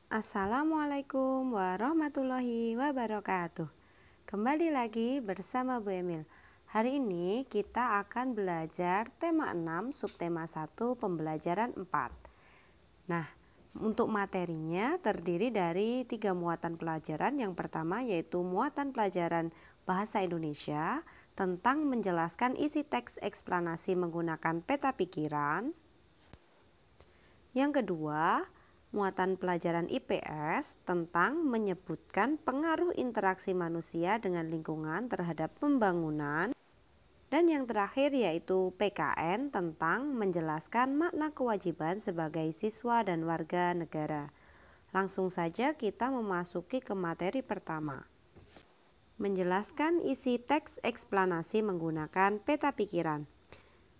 Assalamualaikum warahmatullahi wabarakatuh. Kembali lagi bersama Bu Emil. Hari ini kita akan belajar tema 6, subtema 1, pembelajaran 4. Nah, untuk materinya terdiri dari 3 muatan pelajaran. Yang pertama yaitu muatan pelajaran Bahasa Indonesia tentang menjelaskan isi teks eksplanasi menggunakan peta pikiran. Yang kedua, muatan pelajaran IPS tentang menyebutkan pengaruh interaksi manusia dengan lingkungan terhadap pembangunan. Dan yang terakhir yaitu PKN tentang menjelaskan makna kewajiban sebagai siswa dan warga negara. Langsung saja kita memasuki ke materi pertama. Menjelaskan isi teks eksplanasi menggunakan peta pikiran.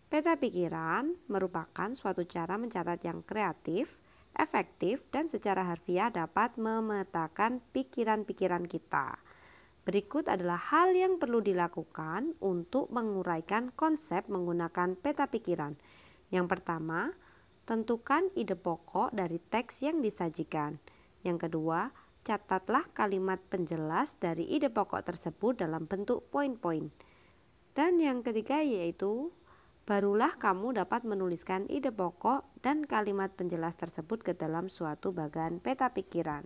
Peta pikiran merupakan suatu cara mencatat yang kreatif, efektif, dan secara harfiah dapat memetakan pikiran-pikiran kita. Berikut adalah hal yang perlu dilakukan untuk menguraikan konsep menggunakan peta pikiran. Yang pertama, tentukan ide pokok dari teks yang disajikan. Yang kedua, catatlah kalimat penjelas dari ide pokok tersebut dalam bentuk poin-poin. Dan yang ketiga yaitu barulah kamu dapat menuliskan ide pokok dan kalimat penjelas tersebut ke dalam suatu bagan peta pikiran.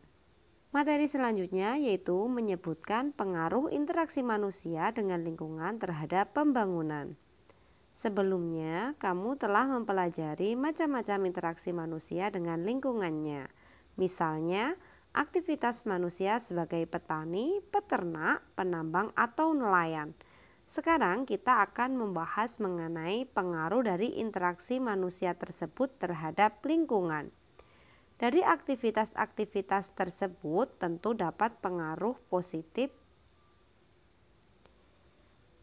Materi selanjutnya yaitu menyebutkan pengaruh interaksi manusia dengan lingkungan terhadap pembangunan. Sebelumnya, kamu telah mempelajari macam-macam interaksi manusia dengan lingkungannya. Misalnya, aktivitas manusia sebagai petani, peternak, penambang, atau nelayan. Sekarang kita akan membahas mengenai pengaruh dari interaksi manusia tersebut terhadap lingkungan. Dari aktivitas-aktivitas tersebut tentu dapat pengaruh positif.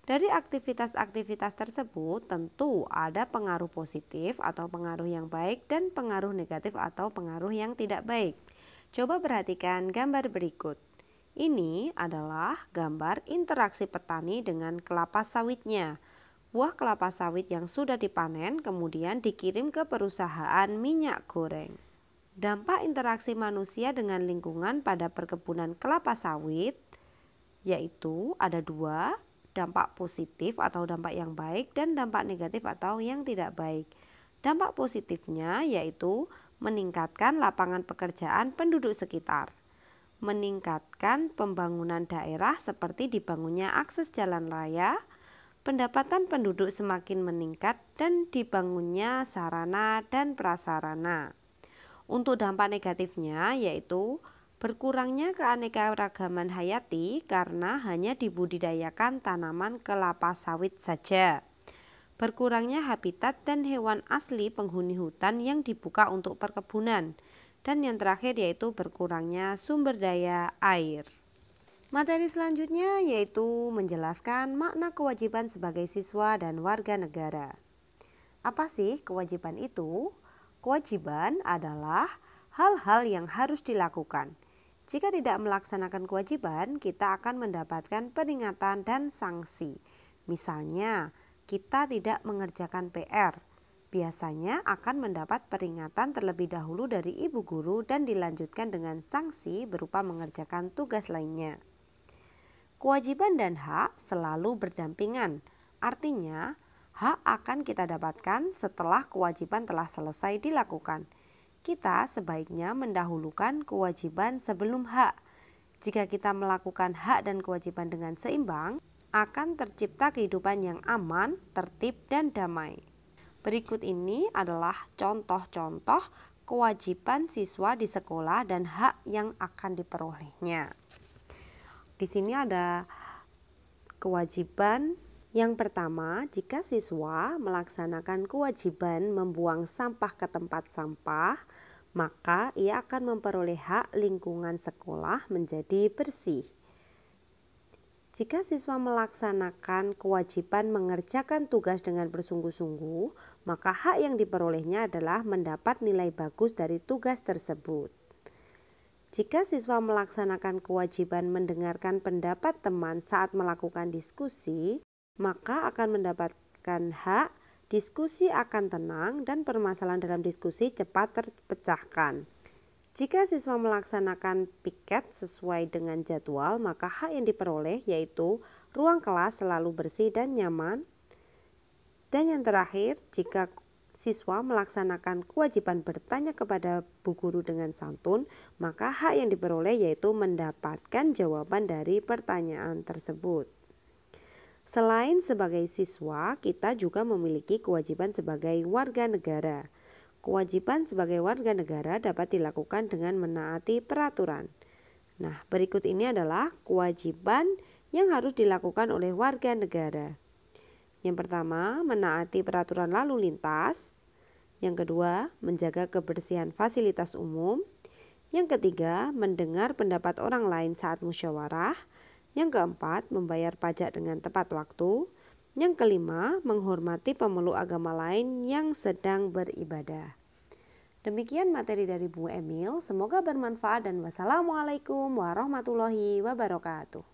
Dari aktivitas-aktivitas tersebut tentu ada pengaruh positif atau pengaruh yang baik dan pengaruh negatif atau pengaruh yang tidak baik. Coba perhatikan gambar berikut. Ini adalah gambar interaksi petani dengan kelapa sawitnya. Buah kelapa sawit yang sudah dipanen kemudian dikirim ke perusahaan minyak goreng. Dampak interaksi manusia dengan lingkungan pada perkebunan kelapa sawit yaitu ada 2, dampak positif atau dampak yang baik dan dampak negatif atau yang tidak baik. Dampak positifnya yaitu meningkatkan lapangan pekerjaan penduduk sekitar, meningkatkan pembangunan daerah seperti dibangunnya akses jalan raya, pendapatan penduduk semakin meningkat dan dibangunnya sarana dan prasarana. Untuk dampak negatifnya yaitu berkurangnya keanekaragaman hayati karena hanya dibudidayakan tanaman kelapa sawit saja. Berkurangnya habitat dan hewan asli penghuni hutan yang dibuka untuk perkebunan. Dan yang terakhir yaitu berkurangnya sumber daya air. Materi selanjutnya yaitu menjelaskan makna kewajiban sebagai siswa dan warga negara. Apa sih kewajiban itu? Kewajiban adalah hal-hal yang harus dilakukan. Jika tidak melaksanakan kewajiban, kita akan mendapatkan peringatan dan sanksi. Misalnya, kita tidak mengerjakan PR. Biasanya akan mendapat peringatan terlebih dahulu dari ibu guru dan dilanjutkan dengan sanksi berupa mengerjakan tugas lainnya. Kewajiban dan hak selalu berdampingan. Artinya, hak akan kita dapatkan setelah kewajiban telah selesai dilakukan. Kita sebaiknya mendahulukan kewajiban sebelum hak. Jika kita melakukan hak dan kewajiban dengan seimbang, akan tercipta kehidupan yang aman, tertib, dan damai. Berikut ini adalah contoh-contoh kewajiban siswa di sekolah dan hak yang akan diperolehnya. Di sini ada kewajiban yang pertama, jika siswa melaksanakan kewajiban membuang sampah ke tempat sampah, maka ia akan memperoleh hak lingkungan sekolah menjadi bersih. Jika siswa melaksanakan kewajiban mengerjakan tugas dengan bersungguh-sungguh, maka hak yang diperolehnya adalah mendapat nilai bagus dari tugas tersebut. Jika siswa melaksanakan kewajiban mendengarkan pendapat teman saat melakukan diskusi, maka akan mendapatkan hak, diskusi akan tenang dan permasalahan dalam diskusi cepat terpecahkan. Jika siswa melaksanakan piket sesuai dengan jadwal, maka hak yang diperoleh yaitu ruang kelas selalu bersih dan nyaman. Dan yang terakhir, jika siswa melaksanakan kewajiban bertanya kepada bu guru dengan santun, maka hak yang diperoleh yaitu mendapatkan jawaban dari pertanyaan tersebut. Selain sebagai siswa, kita juga memiliki kewajiban sebagai warga negara. Kewajiban sebagai warga negara dapat dilakukan dengan menaati peraturan. Nah, berikut ini adalah kewajiban yang harus dilakukan oleh warga negara. Yang pertama, menaati peraturan lalu lintas. Yang kedua, menjaga kebersihan fasilitas umum. Yang ketiga, mendengar pendapat orang lain saat musyawarah. Yang keempat, membayar pajak dengan tepat waktu. Yang kelima, menghormati pemeluk agama lain yang sedang beribadah. Demikian materi dari Bu Emil, semoga bermanfaat dan wassalamualaikum warahmatullahi wabarakatuh.